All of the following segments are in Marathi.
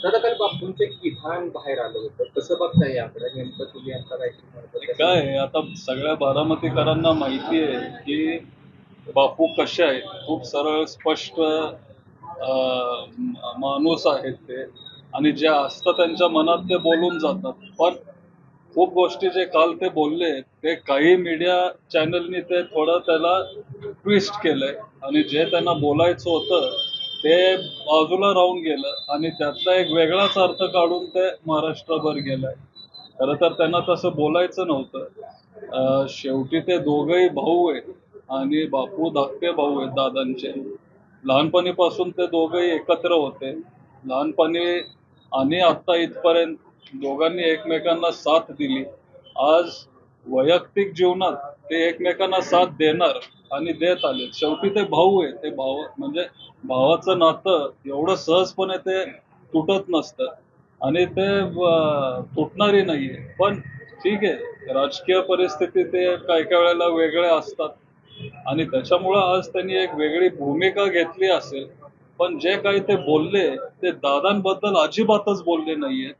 दादा काल बापूंचं एक विधान बाहेर आलं होतं, कसं बघताय याकडे नेमकं तुम्ही आता काहीतरी म्हणता काय आहे, आता सगळ्या बारामतीकरांना माहिती आहे की बापू कसे आहेत. खूप सरळ स्पष्ट माणूस आहेत ते, आणि जे असतं त्यांच्या मनात ते बोलून जातात. पण खूप गोष्टी जे काल ते बोलले, ते काही मीडिया चॅनलनी ते थोडं त्याला ट्विस्ट केलंय, आणि जे त्यांना बोलायचं होतं ते बाजूला राहून गेलं आणि त्यातला एक वेगळाच अर्थ काढून ते महाराष्ट्रभर गेलाय. खरं तर त्यांना तसं बोलायचं नव्हतं. शेवटी ते दोघंही भाऊ आहेत, आणि बापू धाकटे भाऊ आहेत दादांचे. लहानपणीपासून ते दोघंही एकत्र होते. लहानपणी आणि आता इथपर्यंत दोघांनी एकमेकांना साथ दिली. आज वैयक्तिक जीवनात ते एकमेकांना साथ देणार आणि देत आले. शेवटी ते भाऊ आहे. ते भाव म्हणजे भावाचं नातं एवढं सहजपणे ते तुटत नसतं, आणि ते तुटणारही नाहीये. पण ठीक आहे, राजकीय परिस्थिती ते काही काही वेळेला वेगळ्या असतात, आणि त्याच्यामुळं आज त्यांनी एक वेगळी भूमिका घेतली असेल. पण जे काही ते बोलले, ते दादांबद्दल अजिबातच बोलले नाहीये.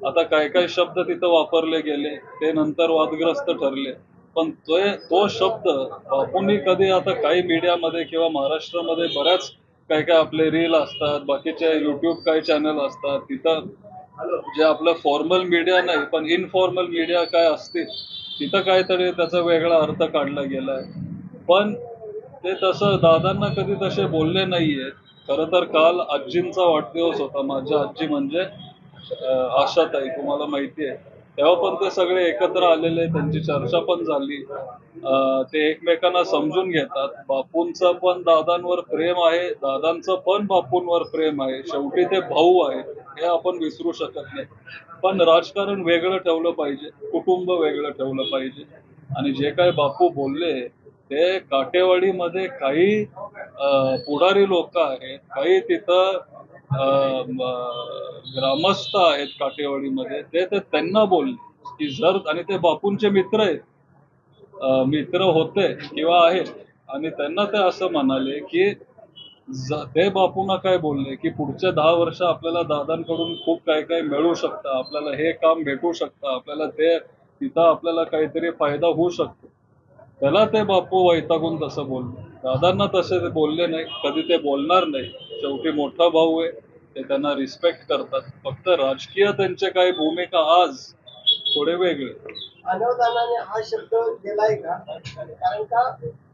आता काय काय शब्द तिथं वापरले गेले, ते नंतर वादग्रस्त ठरले. पण तो शब्द बापूंनी कधी, आता काही मीडियामध्ये किंवा महाराष्ट्रामध्ये बऱ्याच काय काय आपले रील असतात, बाकीचे युट्यूब काही चॅनल असतात, तिथं जे आपलं फॉर्मल मीडिया नाही पण इनफॉर्मल मीडिया काय असते, तिथं काहीतरी त्याचा वेगळा अर्थ काढला गेलाय. पण ते तसं दादांना कधी तसे बोलले नाहीये. खरं तर काल आजींचा वाढदिवस होता. माझ्या आजी म्हणजे आशाताई, तुम्हाला माहिती आहे. तेव्हा पण ते सगळे एकत्र आलेले, त्यांची चर्चा पण झाली. ते एकमेकांना समजून घेतात. बापूंचं पण दादांवर प्रेम आहे, दादांचं पण बापूंवर प्रेम आहे. शेवटी ते भाऊ आहे, हे आपण विसरू शकत नाही. पण राजकारण वेगळं ठेवलं पाहिजे, कुटुंब वेगळं ठेवलं पाहिजे. आणि जे काय बापू बोलले, ते काटेवाडीमध्ये काही पुढारी लोक आहेत, काही तिथं ग्रामस्थ आहेत काटेवाडीमध्ये, ते त्यांना बोलले की जर, आणि ते बापूंचे मित्र आहेत, मित्र होते किंवा आहेत, आणि त्यांना ते असं म्हणाले की ते बापूंना काय बोलले की पुढच्या 10 वर्ष आपल्याला दादांकडून खूप काय काय मिळू शकतं, आपल्याला हे काम भेटू शकतं, आपल्याला ते तिथं आपल्याला काहीतरी फायदा होऊ शकतो. त्याला ते बापू वैतागून तसं बोलले. दादांना तसे ते बोलले नाही, कधी ते बोलणार नाही. शेवटी मोठा भाऊ आहे, ते त्यांना रिस्पेक्ट करतात. फक्त राजकीय त्यांचे काही भूमिका आज थोडे वेगळे. अनावधानाने हा शब्द गेलाय का? कारण का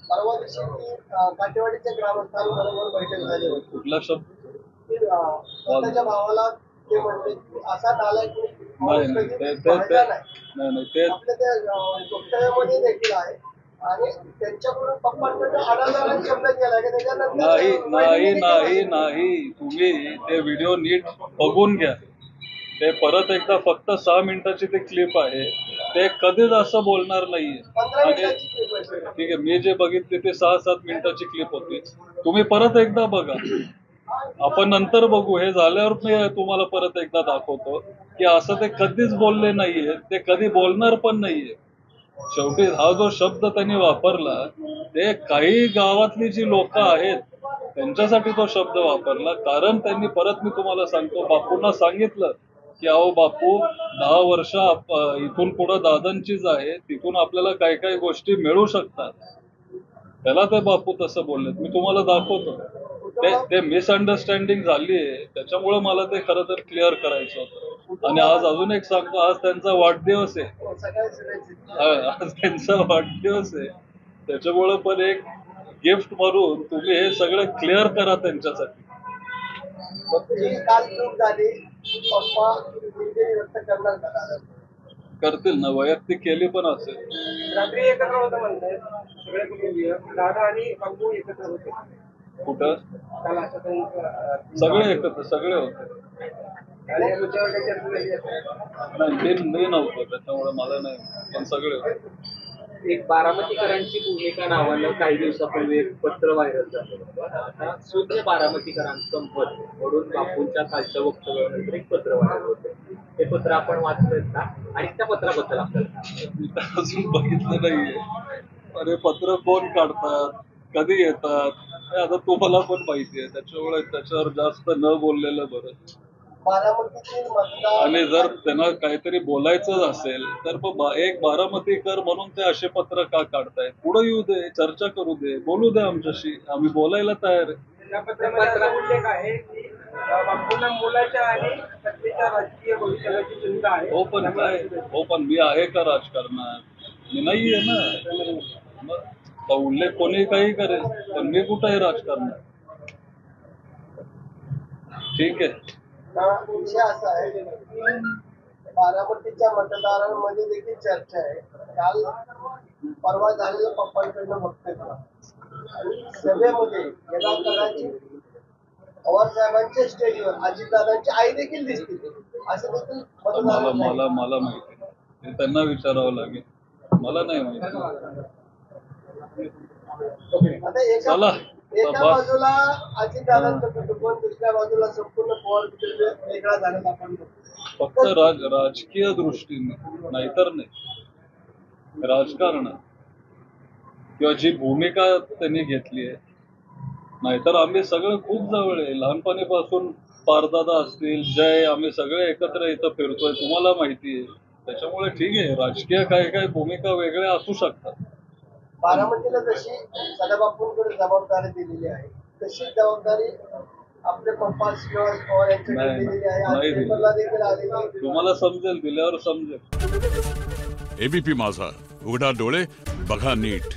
परवा दिवशी ती काटेवाडीच्या ग्रामस्थांबरोबर बैठक झाली होती. कुठला शब्द? की स्वतःच्या भावाला ते म्हणले की असा नालायक नाही माणूस नाही, कधी ते पाहिला नाही. नाही ते आपल्या त्या वक्तव्यामध्ये देखील आहे. आणि त्यांच्याकडून पप्पांकडून अनावधानाने शब्द गेलाय की त्याच्यानंतर नाही नाही वहिनीने नाही केला. नाही, तुम्ही ते व्हिडिओ नीट बघून घ्या. ते परत एकदा, फक्त 6 मिनिटाची ते क्लिप आहे. ते कधीच असं बोलणार नाहीये. 15 आणि मिनिटाची clip आहे. ठीक आहे, मी जे बघितले ते 6-7 मिनिटाची क्लिप होती. तुम्ही परत एकदा बघा, आपण नंतर बघू. हे झाल्यावर मी तुम्हाला परत एकदा दाखवतो की असं ते कधीच बोलले नाहीये, ते कधी बोलणार पण नाहीये. शेवटी हा जो शब्द त्यांनी वापरला, ते काही गावातली जी लोक आहेत त्यांच्यासाठी तो शब्द वापरला. कारण त्यांनी, परत मी तुम्हाला सांगतो, बापूंना सांगितलं की अहो बापू, 10 वर्ष इथून पुढे दादांचीच आहे, तिथून आपल्याला काही काही गोष्टी मिळू शकतात. त्याला ते बापू तसं बोललेत. मी तुम्हाला दाखवतो. ते मिसअंडरस्टँडिंग झालीये, त्याच्यामुळे मला ते खरं तर क्लिअर करायचं होतं. आणि आज अजून एक सांगतो, आज त्यांचा वाढदिवस आहे. आज त्यांचा वाढदिवस आहे, त्याच्यामुळं पण एक गिफ्ट म्हणून तुम्ही हे सगळं क्लिअर करा त्यांच्यासाठी. जी काल चूक झाली पप्पा दिलगिरी व्यक्त करणार का दादा? करतील ना, वैयक्तिक केली पण असेल. रात्री एकत्र होतं म्हणताय सगळे कुटुंबीय, दादा आणि बापू एकत्र होते कुठं? काल असं सगळे एकत्र, सगळे होते. आणि या मुद्द्यावर काही चर्चा झाली असेल? नाही, मी नव्हतो, त्याच्यामुळे मला नाही, पण सगळे होते. एक बारामतीकरांची भूमिका नावानं काही दिवसापूर्वी एक पत्र व्हायरल झालं होतं. आता शुद्ध बारामतीकरांचं मत म्हणून बापूंच्या कालच्या वक्तव्यानंतर एक पत्र व्हायरल होतं. ते पत्र आपण वाचलंय का? आणि त्या पत्राबद्दल आपल्याला मी तर अजून बघितलं नाहीये. अरे, पत्र कोण काढतात, कधी येतात, हे आता तुम्हाला पण माहिती आहे. त्याच्यामुळे त्याच्यावर जास्त न बोललेलं बरं. बारामतीतील मतदार आणि जर त्यांना काहीतरी बोलायचं असेल तर एक बारामतीकर म्हणून ते असे पत्र का काढतायत? पुढे येऊ दे, चर्चा करू दे, बोलू दे आमच्याशी, आम्ही बोलायला तयार आहे. या पत्रामध्ये असा उल्लेख आहे की बापूंना मुलाच्या आणि पत्नीच्या राजकीय भविष्याची चिंता आहे. हो पण मी आहे का राजकारणात? मी नाहीये ना. मग तो उल्लेख कोणी काही करेल, पण मी कुठं आहे राजकारणात? ठीक आहे. विषय असा आहे की बारामतीच्या मतदारांमध्ये देखील चर्चा आहे. काल परवा झालेलं पप्पांकडनं वक्तव्य आणि सभेमध्ये गेला कदाचित पवार साहेबांच्या स्टेजवर अजितदादांची आई देखील दिसते, असं देखील मला माहिती नाही. त्यांना विचारावं लागेल, मला नाही माहिती. आता एका बाजूला अजितदादांचं कुटुंब, दुसऱ्या बाजूला संपूर्ण पवार कुटुंब वेगळा झालेला आपण फक्त राजकीय दृष्टीने, नाहीतर नाही. राजकारणात किंवा जी भूमिका त्यांनी घेतली आहे, नाहीतर आम्ही सगळं खूप जवळ आहे. लहानपणीपासून पारदादा असतील, जय, आम्ही सगळे एकत्र इथं फिरतोय, तुम्हाला माहिती आहे. त्याच्यामुळे ठीक आहे, राजकीय काही भूमिका वेगळ्या असू शकतात. बारामतीला जशी सदाबापूंकडे जबाबदारी दिलेली आहे, तशी जबाबदारी आपले पप्पा श्रीनिवास पवार यांच्याकडे दिलेली आहे. आज पेपरला देखील आलेली आहे. तुम्हाला समजेल, दिल्यावर समजेल. एबीपी माझा, उघडा डोळे बघा नीट.